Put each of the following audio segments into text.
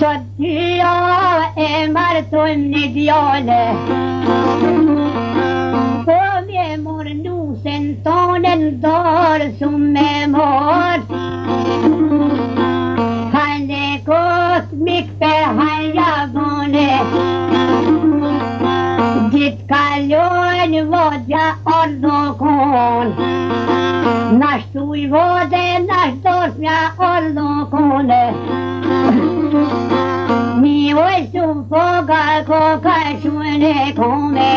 Sot tyja e marton një djale, po me mor nusen tonen dorë su me mor. Hajde kot mik per hajja bone, dit kalojnë vodja ordo kon. Nashtu I vode, nashtos mja ordo kone. Mi oj sum foga koka shune kome.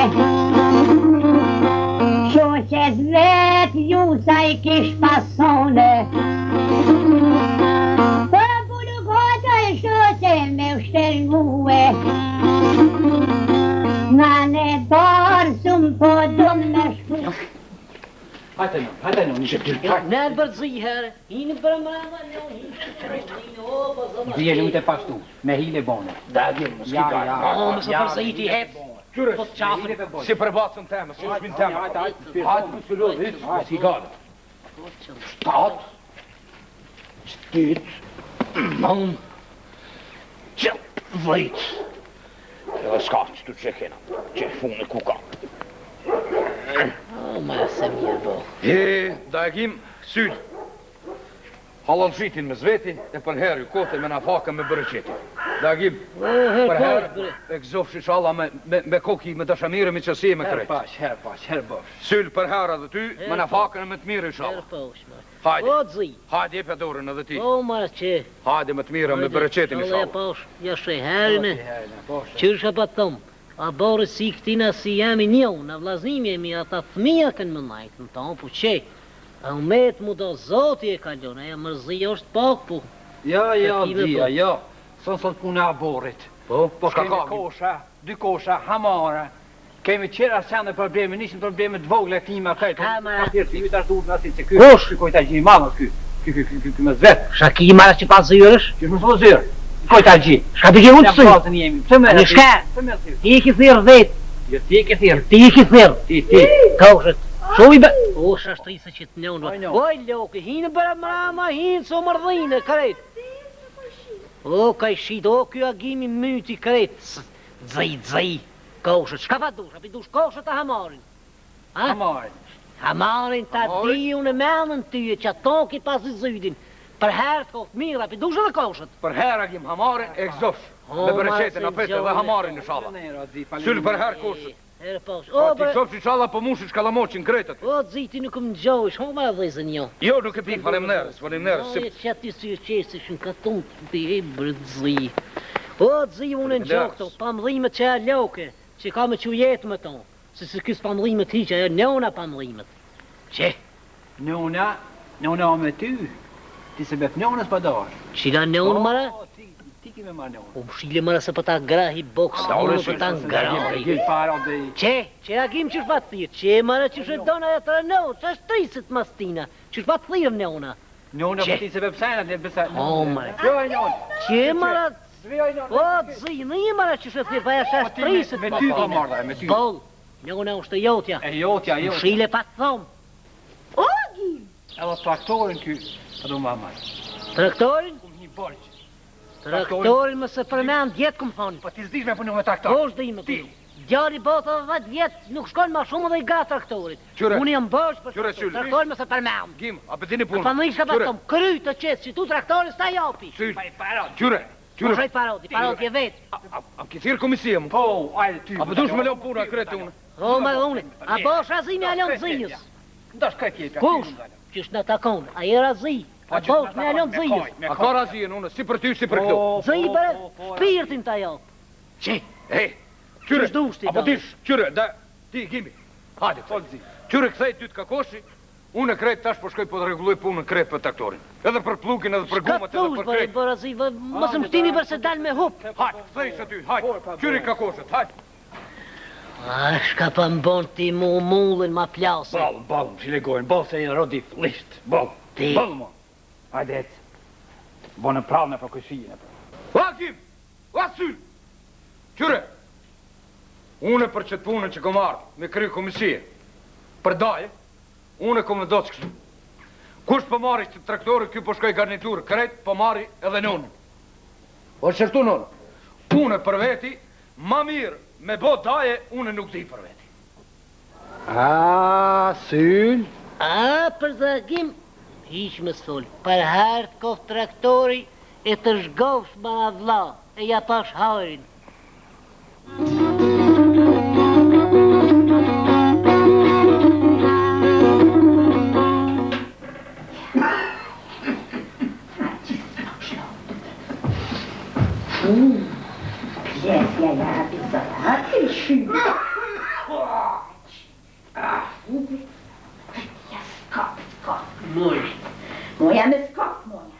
Shoqes vet ju sa I kish pasone. Po bulu gota I shoqe me ushtergue. Nane dorë sum po dum me shku. Hajde në, një shëptir. Nërë bërëzi herë, hinë për mërëma, Dhije lu të pashtu, me hile bone. Da gjemë, më s'ki gajë. Më së përse I ti hepë. Qyre, si përbatën temë, si shmin temë. Hajde, më s'ki lodhë, hitë, më s'ki gajë. Shtatë, shtitë, nëmë, qëtë, dhejtë. Edhe s'ka që të qekena, që funë kuka. Ma se mirë bo. Da e gjim syllë. Halon shritin me zveti, e për herë ju kote me na fakën me bërëqetin. Da e gjim për herë, e këzof shishalla me koki, me dëshamire, me qësi, me krejt. Her pash, her bosh. Syllë për herë edhe ty, me na fakën me të mirë shalla. Hajde, hajde e për dorën edhe ti. O, marë që. Hajde me të mirë, me bërëqetin i shalla. Posh, jashtë e herëne. Qyrsha pa thomë. A borë si këtina si jemi njohë, në vlaznimi jemi ata thmija kënë më najtë, në tonë po qe. A umet mu do zoti e kalon, e mërzi është pak po. Ja, dhia, ja. Sot puna a borit. Po shka kemi kosha, dy kosha, hamara. Kemi qera sene probleme, nishin probleme të vogle e tima kajtë. Hamara. Ka tjerë të jyta të urna si që ky. Kosh? Ky kojta gji, mama ky. Ky me zvet. Shaki mara që pa zyrësh? Qysh më s'po zyrë. Kojta gji. Shka të gji unë të syrë? Pse me Në shka? Ti I ki thirë vetë. Jo, ti I ki thirë. Ti I ki thirë. Ti. Kaushët. Shumë I be... O, shashtrisë që të njënë. Oj, loke, hinë bërë mrama, hinë so mërdhine, kret. O, ka I shit, o, kjo agimi myti, kret. Dzej. Kaushët, shka pa dush? Api dush kaushët a hamarin? Hamarin. Hamarin ta di unë menën tyje që ato ki pas I zydin. Për herë të kohë mirë, api dush edhe kaushët? Për herë agim hamarin e këzosh. Me bërëqetin apete dhe hamarin në shalla. Syllë për herë koshët. Herë posh. O, ti qofë që qalla për mushit shkalamoqin kretët. O, dziti nuk më gjohish, ho ma dhezën jo. Jo, nuk e pik, faleminderes. O, e që ati si e qesish në katon të e bërëdzi. O, dzi unë në gjokë to, pamdhimet që e loke, që ka me që jetë me to. Se kësë pamdhimet hi që e njona pamdhimet. Që? Njona o me ty. Ti se bet njonës pa dash. Qila njonë mara? Ti ki me marë njonë. O më shile mara se për ta grahi boks, unë për ta ngrahi. Që agim që shpat thirë, që mara që shë dona e të rënohë, që është trisit mastina, që shpat thirë njona. Njona për ti se bepsajnat le besa. O mara. Jo e njonë. Që mara... O, zi, në i mara që shë thirë, pa ja shë trisit mastina. Me ty ka marrë, me ty. Bol, njona është e jotja. E jotja. Më shile pa të thomë. O, gjim. Edhe traktorin ky, ato mamaj. Traktorin? Kum një bolq. Traktorin më se përmend djetë këmë thonë. Po ti s'dish me punu me traktor. Po shdi me punu. Gjari bota dhe 10 vjetë nuk shkon ma shumë dhe I ga traktorit. Unë jam bosh për traktorin më se përmend. Gim, a pëtini punë. Pa më ishka pa thomë, kry të qesë që tu traktorin s'ta jopi. Qyre. Po shojt paroti e vetë. A ki thirë komisie mu? Po, ajde ty. A pëtush me leo puna kretë unë? O, ma dhe unë. A bosh razi me alon zijës. Ndash kaj tjetë. Kush? Qysh në takon. A i razi. A bosh me alon zijës. A ka razien unë, si për ty, si për këtu. Zij bërë, shpirtin ta jop. Qe? Qyre, apo tish, qyre, da, ti, gimi. Hajde, qyre këthej ty të kakoshi, unë e krejt tash po shkoj po të regulloj punën krejt për traktorin. Edhe për plugin, edhe për gumat, edhe për krejt. Bërë zi, mësë më shtini bërë se dal me hup. Hajde, këthej së ty, hajde, qyre kakoshët, hajde. A, shka pa më bon ti mu mullin ma plasë. Balë, si legojnë, balë se jenë rodi flisht, balë. Ti. Balë mo. Hajde, ecë. Bonë pralë për kësijin. Hakim, asyl, qyre. Unë për qëtë punën që kom ardhë, me kry komisie, për daje, unë kom në do që kështu. Kush për marri që traktorë, kjo për shkoj garniturë, krejt për marri edhe në unë. O qërtu nonë, une për veti, ma mirë me bo daje, une nuk di për veti. A, syl? A, për zagim, hiq më sol, për hartë kof traktori, e të shgovsh ma vla, e ja pash harin. Pjesja ja bizarati szyba. Ja skap. Moja me skap, moja.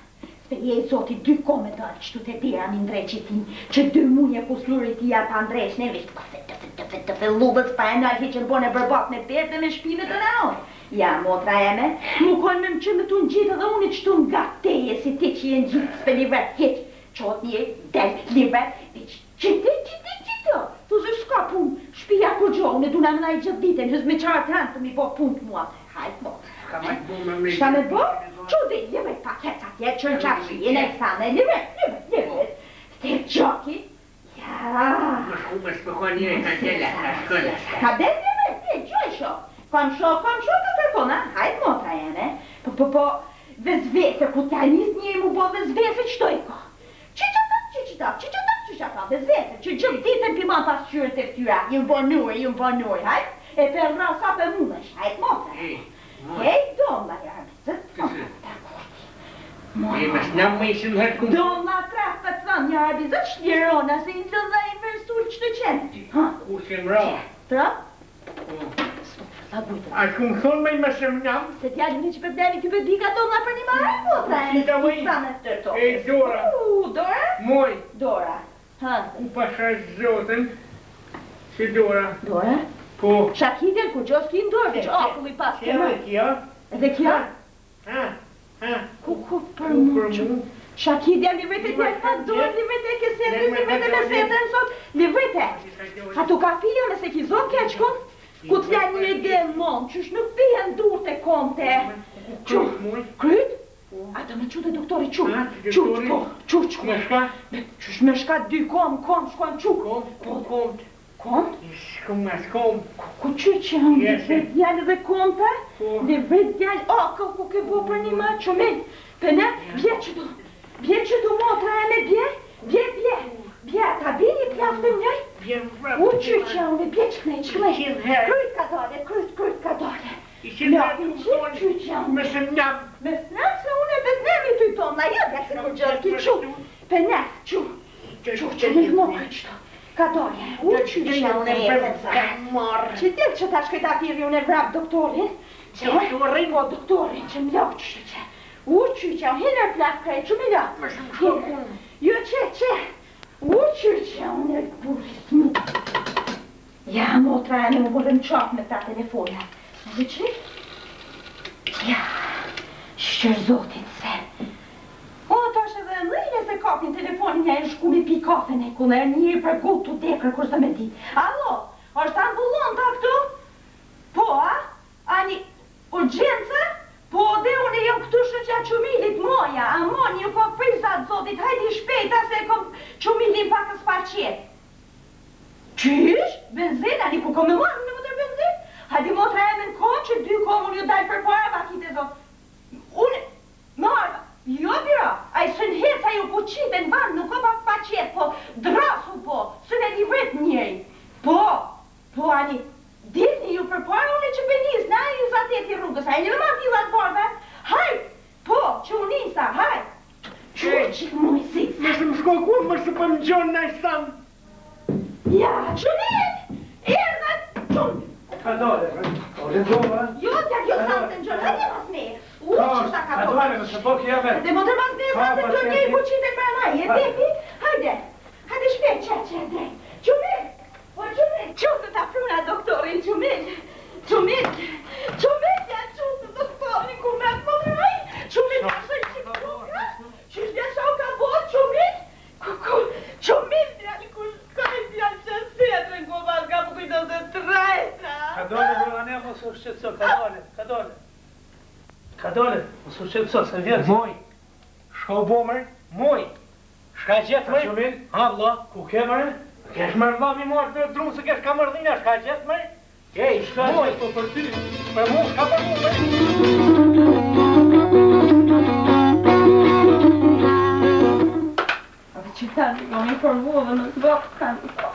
Je zoti dy komedar qëtu të tira një ndreqitin, që dy muje kuslurit i ja pa ndreq, ne vishtë të fillubës pa e nalë që në bone bërbak në petë dhe me shpime të naon. Ja, motra eme, mu konë me më që më të në gjithë dhe unë qëtu nga teje si ti që jenë gjithë s'pe livet hiq, qot një del livet, qëtë, tu zë shka pun, shpia kur gjohë, në duna më na i gjithë ditën, hëzë me qarë të hanë të mi bo pun të mua, hajtë motra. Shta me bo? Qudi, livet paket atje, që në qashien e sane, livet. Te gjoki, ja. Më shpëkon një e kandela, ka shkolla. Ka den livet, te gjojsho. Kom sho të telefona, hajt motra jene. Po, vezvese, ku ta njës njëri mu bo vezvese, qëto i ka? Që qëta, vezvese, që gjithë ditën piman pas qyrë të ftyra, ju më bonur, hajt? E për rasa për mumesh, hajt motra. Hej, donna, Donna trafë të thënë, një arbizët shlirona, se i të dhe i mërësur që të qenë ty. Ku që më ra? Tra? A që më thonë me i më shëmë njëmë? Se t'ja një që përderi ty përdika Donna për një marë, motra e Qita më i? Dora. Dora? Moj. Dora. U pasha zotën, si Dora. Dora? Po. Shakitër ku gjos ki në dorë, që akull i pas ke më. Edhe kja? Ku për mu? Shakitja livete t'ja fa dorë, livete ke setën, livete me setën sot, livete. A tu ka filjo nëse ki zot kja qkon? Ku t'ja një ide mon, qysh nuk pihen dur të konte. Kryt? A të me qute doktori qut, qut. Qysh me shka dy kom, shkon qut. Kom? Shkom. Ku që janë, livret djallë dhe komta? Livret djallë, ku ke bo për një ma qëmin. Pëne, bje që du motra e me bje. Ta bini pjaftë të njëj? U që janë, bje qëknej. Kryt ka dole. Që janë? Me së njëm. Me snëm se unë e beznemi të i tonë, na jëdja se kur gjërë ki qu. Pëne, qu në mokë qëto. Ka dole, u që janë e marë. Që tjelë që ta shkëta tiri unë e vrap doktorin. Po doktorin që më lëhë që. U që janë, hinë e plak krej që më lëhë. Jo që. U që janë e buris mu. Ja, motra e me më bëllëm qapë me ta telefonja. Dhe që? Ja, shqërzotin se. O, ta është edhe mëjnë se kapin telefonin ja e shku me pi kafen e ku në njëri për gut të dekër kërsa me di. Alo, është ambulon ta këtu? Po, a? Ani, urgjenca? Po, dhe unë e jam këtu shëqja qumilit moja, a moni ju po prizat zotit, hajdi shpejta se kom qumilin pakës parqet. Qysh? Benzin? Ani ku kom me marrë në mëtër benzin? Hajdi motra e me në kohë që dy kohë unë ju daj për para bakit e zot. Unë, marrë, jo bira, a i sën heca ju po qipe në vanë, nuk o pa qetë, po drasu po, sën e livret njëri. Po, ani, dilni ju për para unë që penis, na ju zateti rrugës, a e një ma filat barbe, hajt, po, që unë isa, hajt. Qyq, mojësis. Me së më shko ku, më së për më gjonë në i stanë. Ja, qënit, erdhet, qënë. Ka dole, Jo, t'ja kjo sanë të në gjërë, hajdi mas me. Qështa ka dole. Më së po kja me. Dhe më të mas me, sanë të në gjërë, njëri ku qite për anaj, e depi, hajde shpet, që drejt. Qumit, qëtë ta fruna doktorin, qumit, ja qëtë doktorin, ku me të më raj, qumit, ja shë që kruka, qështë ja shë ka bot, qumit, ja një ku shkaj t'ja që setën, ku pas ka më kujto se trajta. Ka dole, vërane, më së shqetëso, ka dole, më së shqetëso, se vjetë. Moj, shko bomër, Shka gjetë mëj? Shumin? Ha, vla? Ku ke mërë? Kesh mërë vla mi marë të drunë se kesh ka mërdhina, shka gjetë mëj? Ej, Shka moj, gjetë po për ty? për mu, shka për mu, mëj? Qitani, jo mi përvodhe në të bëhë kanë po.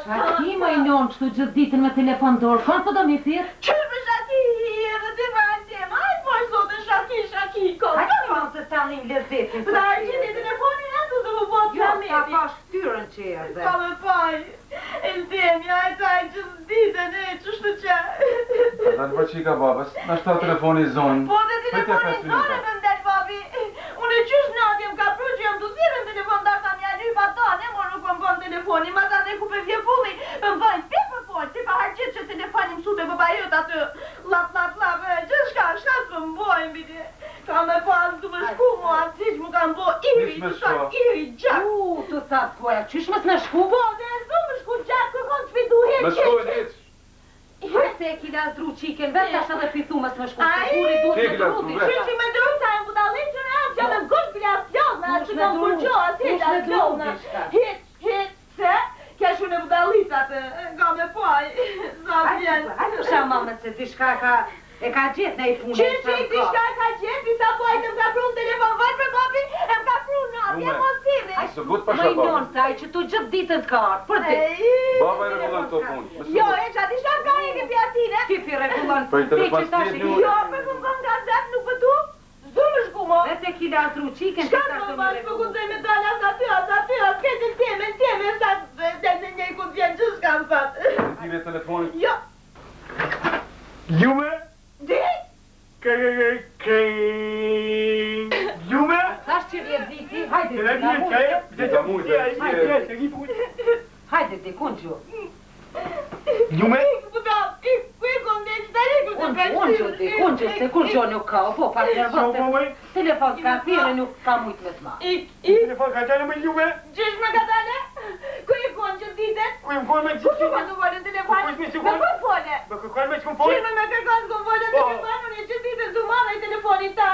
Shaki më i njonë qëtu gjithë ditën me telefon dorë, kënë po do mi thirë? Qërë për Shaki, edhe të vajtëm, ajë po e zote Shaki, ko. A që më të stanim lezetin? Për da e gjithë telefonin atë dhe më botë Jo, kameti. ka pa shtyrën që e dhe. Ka me faj, e në temi, ajë taj gjithë ditën, e qështu që. Ata në përqika babës, në shta telefoni zonë. Po dhe telefonin zonë më ndel, babi. Unë e qysh natje më ka pru që jam të thirë në telefon, da ta mja një patane, mo nuk më bon telefoni, ma ta ne ku pe vje fulli, më bajnë pe për folë, si pa harqit që telefoni më sute bëba jët atë, lap, që shka të më bojnë, bidi. Ka me pas të më shku mua, si që më kanë bo iri, të ta iri gjak. Të thatë poja, qysh mësë me shku? Po, dhe e zdo më shku gjak, kërkon të fitu heq. Me shkojnë heq. Se e kila zdru qiken, vetë ashtë edhe fitu mësë me shku. Ai, Kuri duhet me kila druti. zdru, Që me druta e më budalin që në asë, jam e gush bile asë lodhë, asë që kam përgjohë, asë heq asë lodhë. Hit, se, kesh unë e budalitat, nga me poj, sa vjen. Hajtë shë mamët se ti shka e ka gjithë në i punë. Që ti shka ka gjithë, disa pojtë më ka pru në telefon, vajtë për papi, e më ka pru në atë, e mos tiri. Së but pasha Më i babës. njonë se ai që tu gjithë ditën të ka arë, për ti. Baba e regullon të punë. Jo, e që ati shka ka e këpi atine. Ti pi regullon. Për i telefon Ti që tash s'ti Jo, për më bën gazet, nuk për tu. Zdu më shku mo. Vete kila zdru qiken, Shka ti të tash më të bashkë për kuzoj me dalë asë aty, s'ketin teme, sa të në njëj ku t'vjen që s'kam fatë. Tive telefonit. Jo, Jume? di? Jume? Thash që vjetë diti, hajde Këra ti, një qaj, Dita mujtë, hajde ti, kun që. Jume? Ku i kom dhe që të riku të pensi. Kun që, se kur që nuk ka, po, pa të Shumë nervos, mëj? telefon ka thire nuk ka mujtë me t'ma. Telefon ka qane me Jume? Qysh me ka dale? Ku i kom që ditët? Ku im kojnë me Ku që që të volën telefon? Ku ishme që Me kojnë? ku fole? Me kërkojnë me që këmë Qysh folë? me kërkon s'kom volën telefon? Unë e që ditët du marrë i telefonit ta.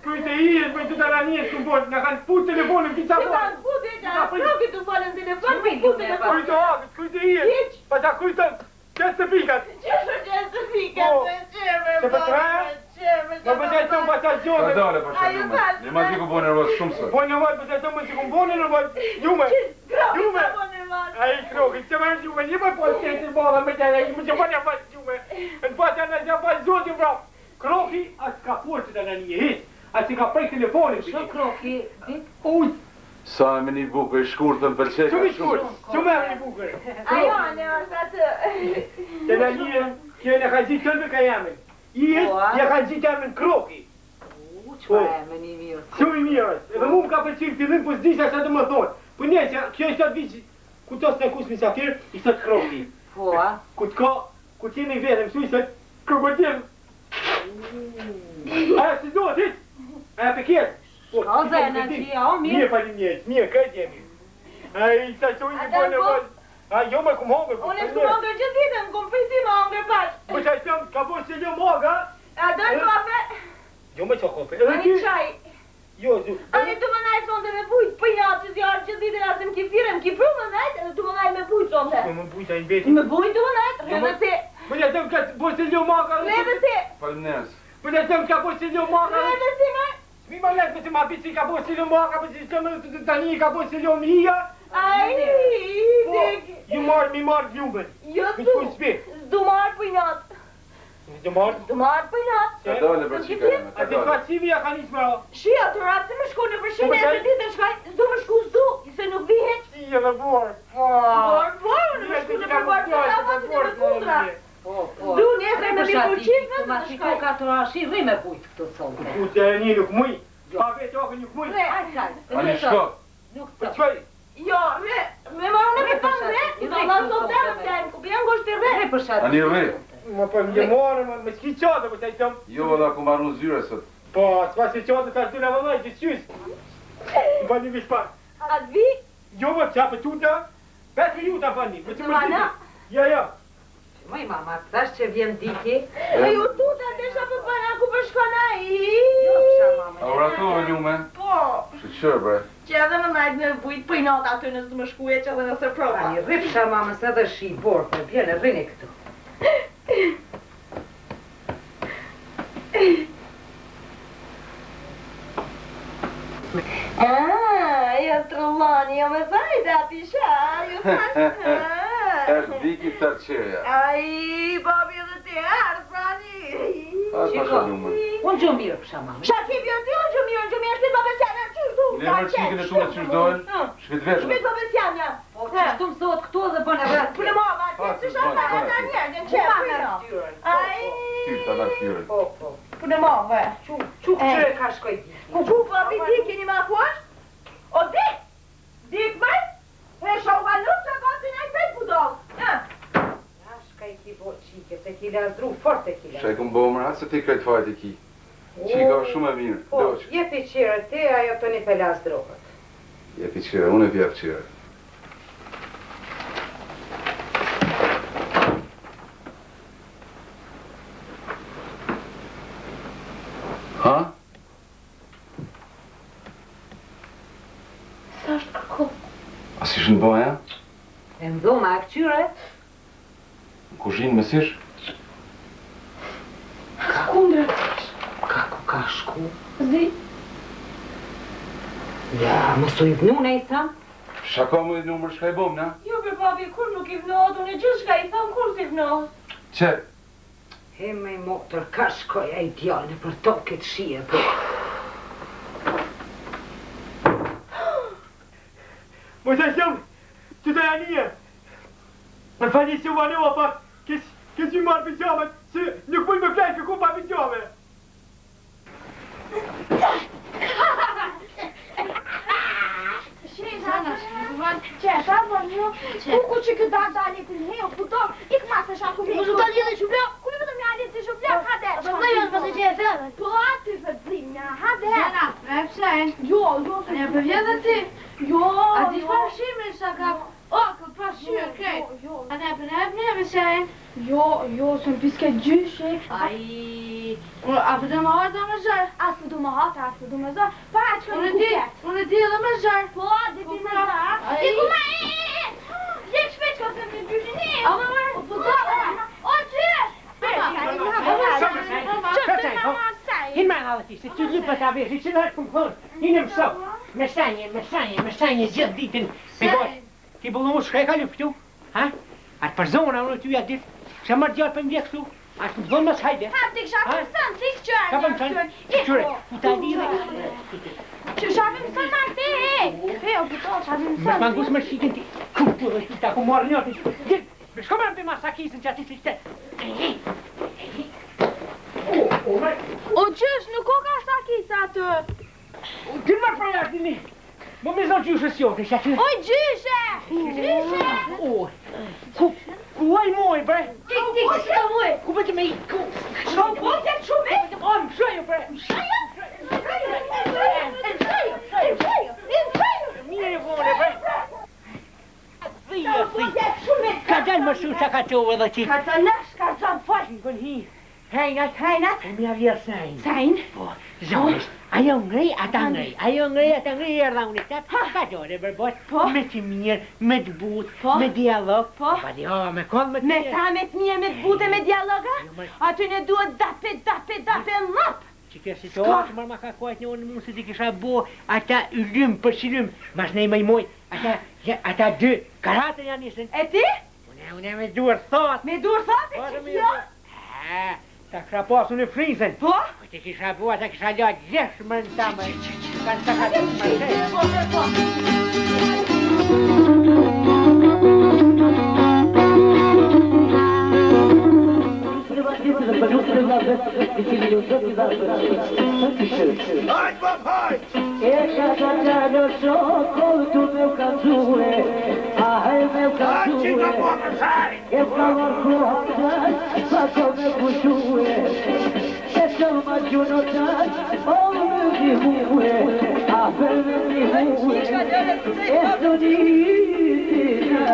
Kujtë e ijes me të të ranjes këmë folë, në kanë put telefonin pisa Që folë. kanë put e që kroki të volën telefon, me ku telefon. Kujtë hapët, kujtë e ijes. Pa ta kujtën, qësë të pikat. Qështë që të fikat, me qeme, Se për traja? Më përdejtëm pa ta Ka gjohë. dole pasha Ai, Jume. falë. Një ma ti ku bo nervos shumë sot. Po në vajtë përdejtëm më që këmë boni në vajtë. Jume, Kroki Jume. të vonë marrë. a i kroki, që më Jume, një më po të të bala me të e, më që më një vajtë Jume. Në pata në që vajtë zotë vra. Kroki, asë ka forë që të në një hit. Asë ka prej telefonin. Shë kroki, Uj, Sa me një bukë i shkurtën për qeka shumë i shkurë, shumë e një bukër. Ajo, ne është atë. Që në një, që në ka gjithë këllë me ka jamin. Ijes, ja ka gjithë jamin kroki. që e me një mirë. Shumë i mirë është. Edhe mu më ka përqirë fillim, po s'disha që të më thonë. Po një që kjo është atë vishë, ku tos në kus misafir, i sot kroki. Po, a? Ku t'ka, ku t'jemi i vetëm, su i sot krokodil. Aja si do, dit? Aja pe kjetë. O zene që, o mirë. Mirë palim njëtë, mirë, këtë jemi. Ai, sa që ujë po në vëllë. A, jo me kumë hongër. Unë e s'ku hongër që ditën, më kumë prisi më hongër bashkë. Po që a qëmë, ka bo që ljo moga. A dojnë kafe? Jo me që kofe. A një qaj? Jo, zu. A një të më najtë sonde me bujtë, për një që zjarë që ditën asë më kifire, më kifru më najtë, edhe të më najtë me bujtë sonde. Po më bujta i beti. Me bujtë të më najtë, rrëve ti. Po që tëmë ka bo që ljo moga. Rrëve ti. Falnes. Po që tëmë ka bo që ljo moga. Rrëve ti me. Mi më letë, po që ma bici ka bo që ljo moga, po që tëmë të tani ka bo që ljo mija. Ai, Po, ju marë, mi marë vjumën. jo Mi tu. shkuj s'pi. S'du marë për natë. Ju marë. S'du marë për natë. Ka dole për qika jeme. A Ka të dole. ka qimi ja ka njës më ra. Shia, të ratë se më shku në përshinë Po, e të ditë në shkaj, s'du më shku s'du, se nuk vi heq. Si e dhe borë. Borë, në më shku në përborë, të ratë të në kundra. Po, po. Du, nesër me mi përqinë, Të ma në të shiko shkaj. ka të rashi, rri me bujtë këtu sonde. Ku që e një nuk muj. Pa vetë ake nuk muj. Re, Aj, kaj. A një shko. Nuk Po të. qëj. jo, re, me marë në me tanë re, do në sot dhe më tajnë, ku bjen goshti re. Rri për shatë. A një rri. Më po më gjemore, më s'ki qatë, po që i tëmë. Jo valla ku marru në zyre sot. Po, s'pa si qatë të ashtu në vëllaj, që s'qys. Më pa një vishpar. Atë vi, Jo më qa për tuta, 5 minuta fani. Më që më Mana? Ja, ja. Moj mama, thash që vjen diki. Ju tuta desha për pana ku për shkon ai. Jo, pësha mama. A uratovë njume? Po. Shqyqër, bre. Që edhe më najtë me vujt për i not aty nësë të më shkuje që edhe nëse prova. Ani, rripsha mama, se edhe shi borë, për bjene, rrini këtu. Jo trulloni, jo me zajt ati sha, jo thashtë. Diki të qeja. Ai, babi edhe ti prani. Pasha njume. Unë gjë mirë, pësha mama. Shakib jo ti, unë gjë mirë, shpit babesjana, qështu? Lemër qikën e tune qëshdojnë, shkët veshme. Shpit babesjana. Po, qështu mësot këtu dhe bënë e vratë. Pune mama, ti që shata ata njerë, në qepë. Ai. Tyrë, ta fyrën. Po. Pune mama. Quk që ka shkoj diki. Qu papi di keni ma kuash? O dik? Dik me? E shovallu që gatin e pejt budol. Shka i ki bo qike, se ki lazdru, fort e ki lazdru. Shaj këmë bomër, atë se ti krejt fajt i ki. Qika shumë e mirë, Po, doqë. jepi qire te, ajo të një pe lazdrohet. Jepi qire, unë e vjef qire. Ha? Sa është kërko? A si shë në bëja? E më dhoma e këqyre? Në kushinë me sish? Ka kundra. Kako ka shku? Zi. Ja, mësu i vnu në i tham? Shaka mu i numër shka i bom, na? Jo për papi, kur nuk i vnohet, unë e gjithë shka i tham, kur si vnohet. Qe? He me i motër, ka shkoja i djallë për to këtë shie, po. Më të shumë, që të janije. Më fali që vanova pak, kësë ju marrë pijame, se nuk mund më flejtë ku pa pijame. Qesha, vërnjo, ku që këtë dali për një, ku do, ik masë shaku me. Më zhuta lidhe që vleo, ku në këtë mja lidhe që vleo, hade. Po dhe jo, mëse që e fedhe. Po aty fëdzimja, hade. Jena, me pshen. Jo, Ne përvjen dhe ti. Jo, A ti parashime shaka, o, këtë parashime krejt. A ne për ne me shen. Jo, se në piske gjyshe. Ai, a për të më harë dhe me zharë. As më du më hata, as më du më zërë, para që kënë kuket. Unë e di edhe me zharë. Po, dhe ti me zërë. I ku ma Lek shpet që ose më gjyshe një. A më marë, po da. O, gjysh! Hinë me në dhe ti, se ty lupë të avesh, i që në hëtë këmë thonë, hinë më so, me shanje, gjithë ditën, me gojë. Ti bëllu mu shka e ka lupë këtu, ha? Atë për zona, unë t'ju ja ditë, që marrë gjallë për mdje këtu, atë më thonë mësë hajde. Ha, ti kësha për sënë, ti këqërë. Ka për më sënë, qëre, u ta lidhe. Që shavim sënë ma te, e, o puto, shavim Më sënë. mangus më shikën ti, ku dhe ti ta ku morë njërë, me shko më në për masakisën që ati që ishte. O gjysh, nuk o ka sakisa atë. Ti më prajar ti mi, më me zonë gjyshës jo, të shaqë. Oj, gjyshe! Gjyshe! Ku aj moj, bre? Tik, shka muj! Ku bëtë me i, ku? Shko bojtë të shume? O, më shëjo, bre? Mire vone, bre? Dhija, ka dalë më shumë që ka qove dhe qitë. Ka të nësh, ka zonë fol. Shikon hi, Hejnat. e mi avjerë sajnë. Sajnë? Po, zonës, ajo ngrej, ata ngrej, erdha unë i tatë, ka gjore bërbot, me që mirë, me të butë, me dialog, pa di ho, me kollë me të Me ta me të mirë, me të butë, me dialoga? Aty ne duhet dape, lop! Që kjo situatë mërë ma ka kojtë një unë mund se ti kisha bo, ata yllym për shilym, mas nej më i moj, ata dy, karatën janë nisën. E ti? Unë me duar thotë. Me dur thotë, që kjo? Ta kisha pasu në frizën. Po? Po ti kisha bo, ata kisha lojt gjesh më në tamë. Kanë të ka të më Hajt, bab, hajt! E ka të gjallë shokë, tu me u kanëzure, ahe me u kanëzure, e ka marku hapëtën, pa ko me kushure, e ka ma gjunotën, o me dihue, ahe me dihue, e së ditina.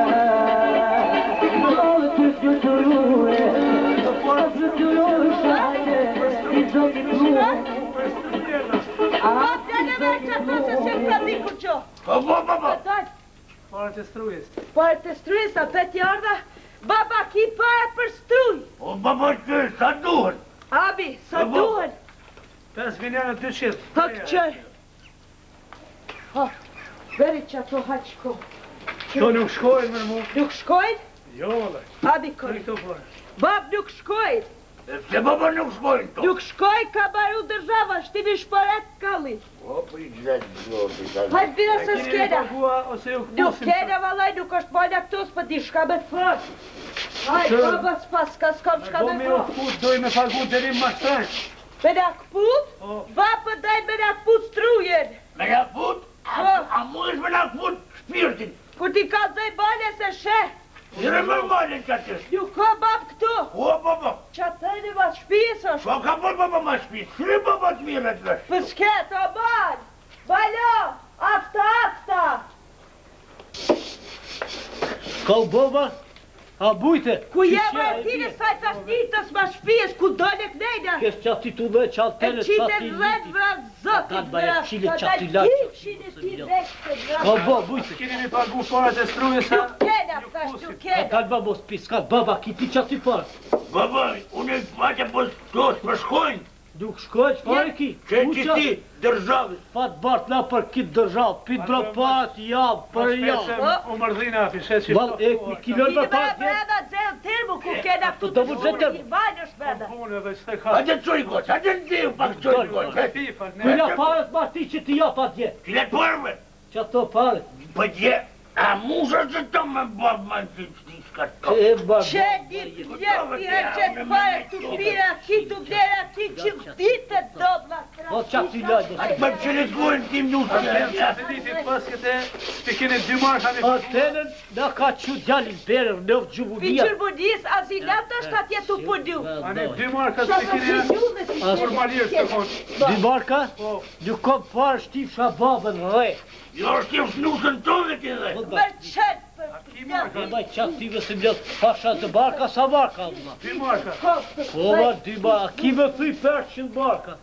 Parët e strujës. Parët e strujës, a peti ardha? Baba, ki parët për struj? O, baba, që, sa duhet? Abi, sa duhet? 5 miliona 200. Hak qër. Veri që ato haqko. Këto nuk shkojnë me mu. Nuk shkojnë? Jo, dhe. Abi, kërë. Këto parë. Bab, nuk shkojnë. Se baba nuk shkojnë to. Nuk shkoj, ka baru dërzava, shtini shparet kalli. O, për i gjithë, Hajt bina se Keni s'kena. pagua ose ju Nuk këpusim. kena valaj, nuk është bajna këtu, s'pa di shka me të fraq. Hajt, baba s'pas, s'kam shka me Me u fraq. këput, doj me pagu dërim ma shtrajnë. Me na këput? Po. Baba daj me na këput strujen. Me nga fut? A mu është me nga fut shpirtin? Kur ti ka dhej bale se sheh. Njëre më malen që atës. Nuk ka bab këtu. O, baba. Që atëjnë ma shpis është. Po ka por baba ma shpis. Shri baba të mirë të vesh. Për s'ket, o bal. Balo, afta. Ka u baba? A bujte? Ku jema e tine sajt asnitës ma shpis, ku dojnë e knejna. Kes që ati tu dhe që E altene qite që ati dhejt liti. vrat zotit Ka të baja qile që ati vrat. laqë. Qine ti vekte Ka vrat. bo, bujte. Keni me pagu parët e strujës, a? Nuk kena, tash nuk Ka kena. talë babo s'pis, ka baba, ki ti që ati parë. Baba, unë e faqe po s'tos për shkojnë. Duk shkojnë, qëfare ki? Që që ti, dërzavës. Fat bart la për kitë dërzavë, pi dropat, javë, për javë. U mërdhina, pishet që Val, e, kilon për Ti pas, me breda dzellë termu ku kena këtu Do mu dzellë termu. I vajnë është breda. punë edhe që të ka. Hajde të qoj goç, hajde në dhivë, pak të qoj goç. Pifat, ne. Kulla parës ma ti që ti jap atje. Kile parëve? Që ato parë? Po dje, a musha që të me babë ma në të shka to. E babë. Që një pjek një qëtë pare të shpira ki të vlera ki që vite dobla. Po që ati lajdo. A të më që në zgojnë tim njusë. Satelitit pas këte, s'pikini 2 marka me Atenën, na ka që djalin perër në gjubudia. Piqër budis, azilat është atje të përdu. Ani 2 marka s'pikini normalisht të konë. 2 marka? Nuk kom parë shtifsha babën re. Jo shtif snusën tonë ti dhe. Për qëtë për E baj qaktive se mjët pasha të barka, sa barka ma? 2 marka. Po ma 2 barka, ki me thuj 500 barka.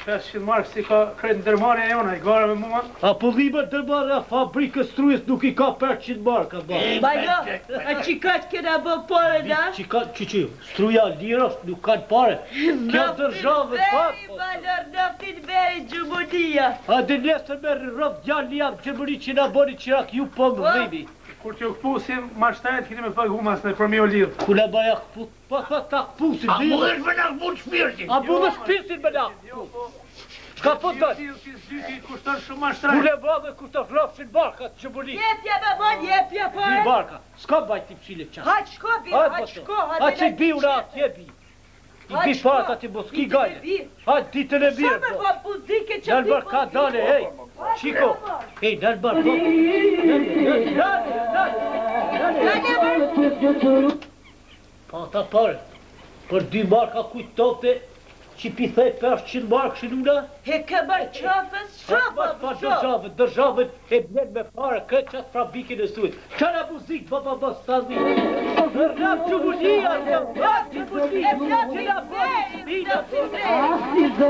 500 marka si ka kretë ndërmarja e ona, i gara me mua. A po dhime dërmarja fabrikës trujës nuk i ka 500 marka ba. Bajlo, a qikat këna bë pare nash? Që, struja liros nuk kanë pare. Kjo dërzhavë të Veri, balor, nëftin veri gjubudia. A dhe nesër me rrëv djallë jam që mëri që na boni qirak ju po më dhimi. Kur t'ju këpusim, ma shtajt kini me pagu mas në për mi o lidhë. Kula baja këput, pa sa ta këpusin. A mu është me në këput shpirtin? A mu dhe shpirtin me na këput. Shka po të dojnë? Zyti kushton shumë ma shtajt. Kule babe kushton rrafshin barkat që mëri. Jepja me mon, jepja 2 pare. barka, s'ka bajt t'i pshile qanë. Hajt shko, bi, hajt shko. Hajt që i bi ura atje bi. I bi parët ati bo s'ki gajle. Hajt ditën e Sa birë me bo. bë buzike që Nalë bërë ka dale, hej. Qiko, hej, nalë bërë bo. Pa ta parë, për 2 marka kujtote që pithej 500 markë shiluna. He ke bërë qafës, Pa dërzhavët e blen me pare këtë qatë fabrikin e sujt. Qara muzik, baba, stazi. Rrap që mulia, rrap që mulia. E pjatë i veri, pjatë i veri.